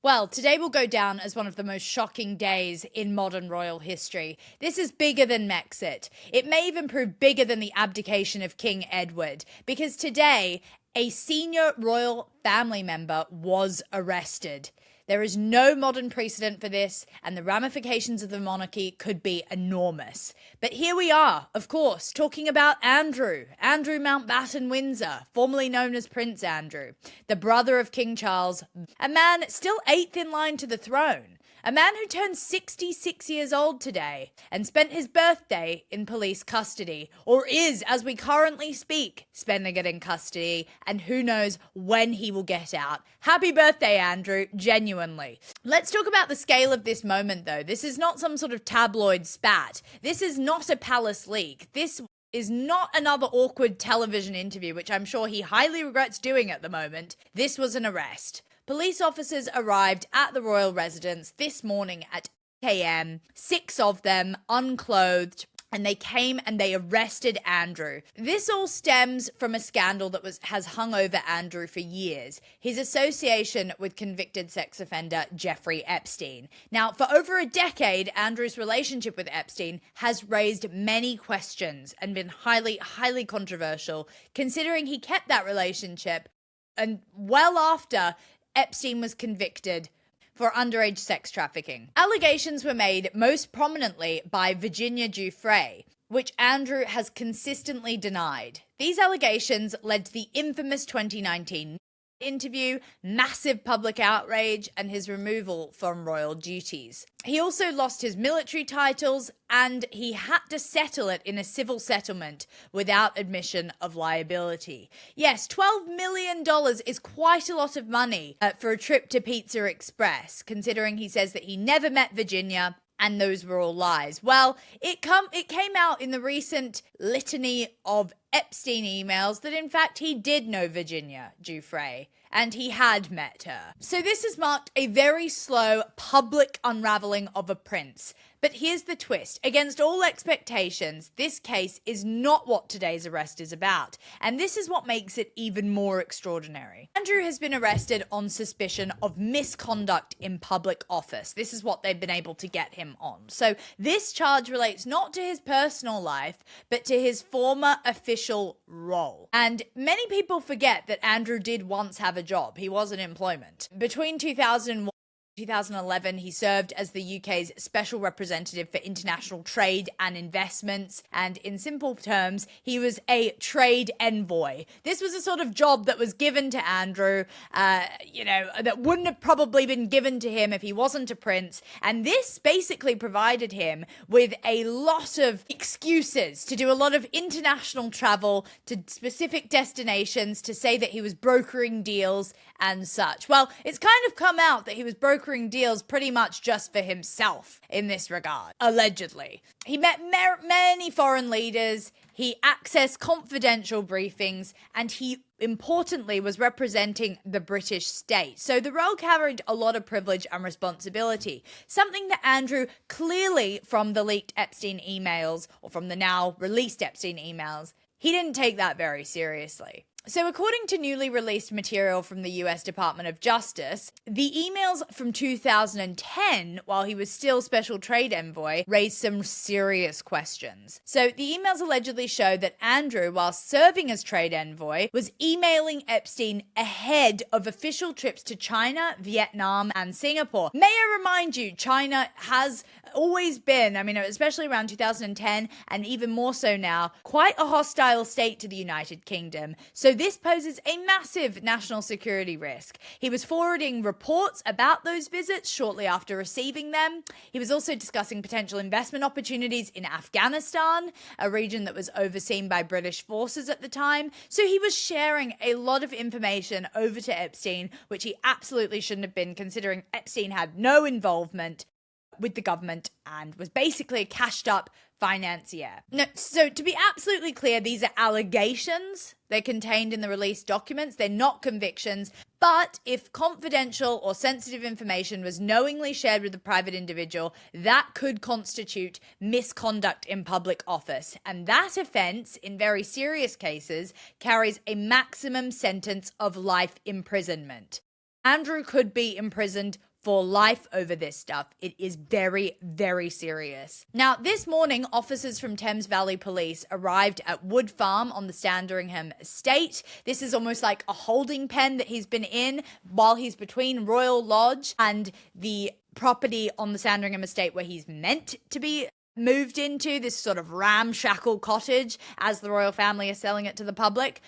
Well, today will go down as one of the most shocking days in modern royal history. This is bigger than Mexit. It may even prove bigger than the abdication of King Edward, because today, a senior royal family member was arrested. There is no modern precedent for this, and the ramifications of the monarchy could be enormous. But here we are, of course, talking about Andrew Mountbatten-Windsor, formerly known as Prince Andrew, the brother of King Charles, a man still eighth in line to the throne. A man who turned 66 years old today and spent his birthday in police custody, or is, as we currently speak, spending it in custody, and who knows when he will get out. Happy birthday, Andrew, genuinely. Let's talk about the scale of this moment, though. This is not some sort of tabloid spat. This is not a palace leak. This is not another awkward television interview, which I'm sure he highly regrets doing at the moment. This was an arrest. Police officers arrived at the royal residence this morning at 8 a.m., 6 of them unclothed, and they came and they arrested Andrew. This all stems from a scandal that has hung over Andrew for years, his association with convicted sex offender Jeffrey Epstein. Now, for over a decade, Andrew's relationship with Epstein has raised many questions and been highly, highly controversial, considering he kept that relationship and well after Epstein was convicted for underage sex trafficking. Allegations were made most prominently by Virginia Giuffre, which Andrew has consistently denied. These allegations led to the infamous 2019 interview, massive public outrage, and his removal from royal duties. He also lost his military titles, and he had to settle it in a civil settlement without admission of liability. Yes, $12 million is quite a lot of money for a trip to Pizza Express, considering he says that he never met Virginia, and those were all lies. Well, it came out in the recent litany of Epstein emails that in fact he did know Virginia Giuffre, and he had met her. So this has marked a very slow public unraveling of a prince. But here's the twist. Against all expectations, this case is not what today's arrest is about. And this is what makes it even more extraordinary. Andrew has been arrested on suspicion of misconduct in public office. This is what they've been able to get him on. So this charge relates not to his personal life, but to his former official role. And many people forget that Andrew did once have a job. He was in employment. Between 2001 2011, he served as the UK's Special Representative for International Trade and Investments, and in simple terms, he was a trade envoy. This was a sort of job that was given to Andrew, that wouldn't have probably been given to him if he wasn't a prince, and this basically provided him with a lot of excuses to do a lot of international travel to specific destinations to say that he was brokering deals and such. Well, it's kind of come out that he was brokering deals pretty much just for himself in this regard, allegedly. He met many foreign leaders, he accessed confidential briefings, and he importantly was representing the British state. So the role carried a lot of privilege and responsibility, something that Andrew clearly, from the leaked Epstein emails, or from the now released Epstein emails, he didn't take that very seriously. So according to newly released material from the US Department of Justice, the emails from 2010, while he was still Special Trade Envoy, raised some serious questions. So the emails allegedly show that Andrew, while serving as Trade Envoy, was emailing Epstein ahead of official trips to China, Vietnam, and Singapore. May I remind you, China has always been, especially around 2010, and even more so now, quite a hostile state to the United Kingdom. So this poses a massive national security risk. He was forwarding reports about those visits shortly after receiving them. He was also discussing potential investment opportunities in Afghanistan, a region that was overseen by British forces at the time. So he was sharing a lot of information over to Epstein, which he absolutely shouldn't have been, considering Epstein had no involvement with the government and was basically a cashed up financier. No, so to be absolutely clear, these are allegations. They're contained in the released documents. They're not convictions. But if confidential or sensitive information was knowingly shared with a private individual, that could constitute misconduct in public office. And that offense, in very serious cases, carries a maximum sentence of life imprisonment. Andrew could be imprisoned for life over this stuff. It is very, very serious. Now, this morning, officers from Thames Valley Police arrived at Wood Farm on the Sandringham estate. This is almost like a holding pen that he's been in while he's between Royal Lodge and the property on the Sandringham estate where he's meant to be moved into, this sort of ramshackle cottage as the royal family are selling it to the public.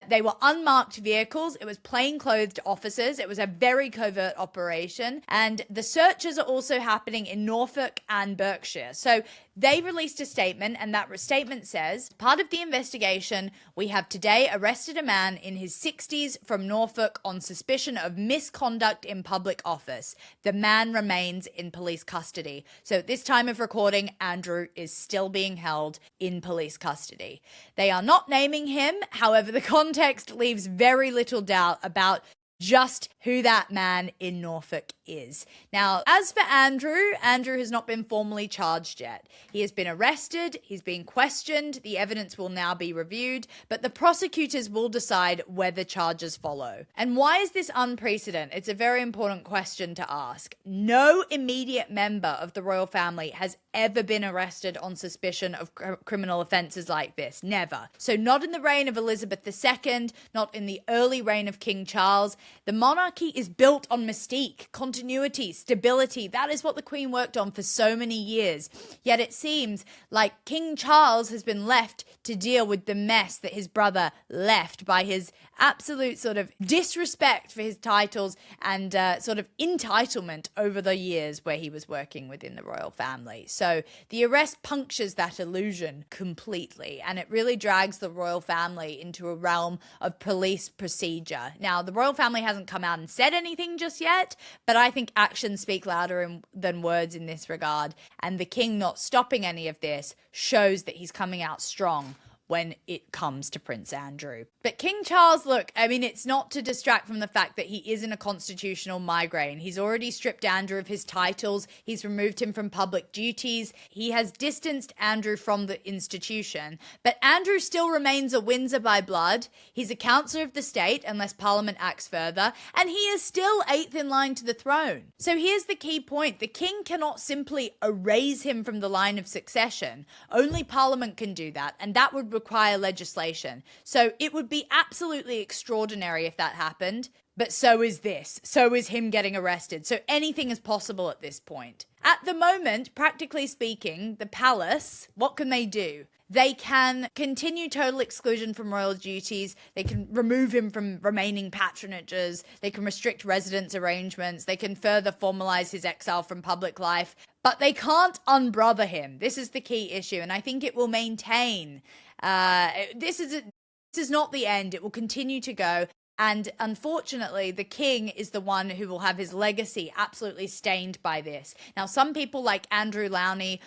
They were unmarked vehicles. It was plainclothed officers. It was a very covert operation. And the searches are also happening in Norfolk and Berkshire. So they released a statement, and that statement says, part of the investigation, we have today arrested a man in his 60s from Norfolk on suspicion of misconduct in public office. The man remains in police custody. So at this time of recording, Andrew is still being held in police custody. They are not naming him. However, the context leaves very little doubt about just who that man in Norfolk is. Now, as for Andrew has not been formally charged yet. He has been arrested, he's being questioned, the evidence will now be reviewed, but the prosecutors will decide whether charges follow. And why is this unprecedented? It's a very important question to ask. No immediate member of the royal family has ever been arrested on suspicion of criminal offences like this. Never. So not in the reign of Elizabeth II, not in the early reign of King Charles. The monarchy is built on mystique, continuity, stability. That is what the Queen worked on for so many years. Yet it seems like King Charles has been left to deal with the mess that his brother left by his absolute sort of disrespect for his titles and sort of entitlement over the years where he was working within the royal family. So the arrest punctures that illusion completely, and it really drags the royal family into a realm of police procedure. Now, the royal family hasn't come out and said anything just yet, but I think actions speak louder than words in this regard, and the king not stopping any of this shows that he's coming out strong when it comes to Prince Andrew. But King Charles, look, I mean, it's not to distract from the fact that he is in a constitutional migraine. He's already stripped Andrew of his titles. He's removed him from public duties. He has distanced Andrew from the institution. But Andrew still remains a Windsor by blood. He's a councillor of the state, unless Parliament acts further, and he is still 8th in line to the throne. So here's the key point. The king cannot simply erase him from the line of succession. Only Parliament can do that, and that would require legislation. So it would be absolutely extraordinary if that happened, but so is this. So is him getting arrested. So anything is possible at this point. At the moment, practically speaking, the palace, what can they do? They can continue total exclusion from royal duties. They can remove him from remaining patronages. They can restrict residence arrangements. They can further formalize his exile from public life. But they can't unbrother him. This is the key issue, and I think it will maintain. This is not the end. It will continue to go. And unfortunately, the king is the one who will have his legacy absolutely stained by this. Now, some people like Andrew Lowney,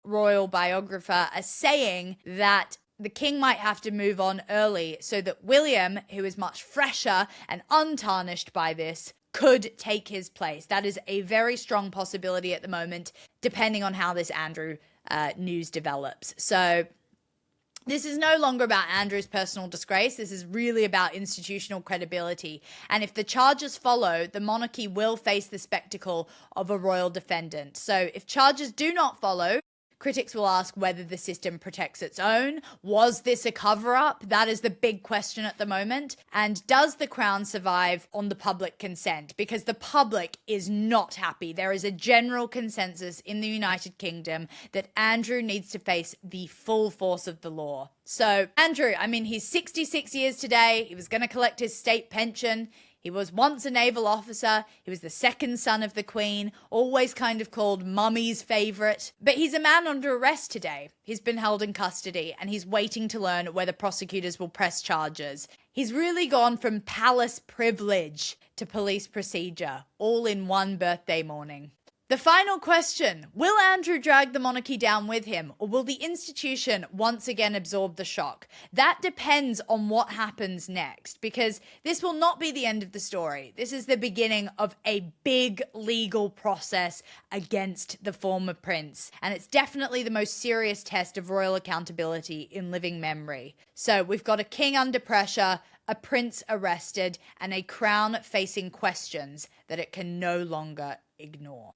royal biographer, are saying that the king might have to move on early so that William, who is much fresher and untarnished by this, could take his place. That is a very strong possibility at the moment, depending on how this Andrew news develops. So this is no longer about Andrew's personal disgrace. This is really about institutional credibility. And if the charges follow, the monarchy will face the spectacle of a royal defendant. So if charges do not follow, critics will ask whether the system protects its own. Was this a cover-up? That is the big question at the moment. And does the crown survive on the public consent? Because the public is not happy. There is a general consensus in the United Kingdom that Andrew needs to face the full force of the law. So Andrew, I mean, he's 66 years today. He was going to collect his state pension. He was once a naval officer. He was the second son of the Queen, always kind of called Mummy's favourite. But he's a man under arrest today. He's been held in custody, and he's waiting to learn whether prosecutors will press charges. He's really gone from palace privilege to police procedure, all in one birthday morning. The final question, will Andrew drag the monarchy down with him, or will the institution once again absorb the shock? That depends on what happens next, because this will not be the end of the story. This is the beginning of a big legal process against the former prince, and it's definitely the most serious test of royal accountability in living memory. So we've got a king under pressure, a prince arrested, and a crown facing questions that it can no longer ignore.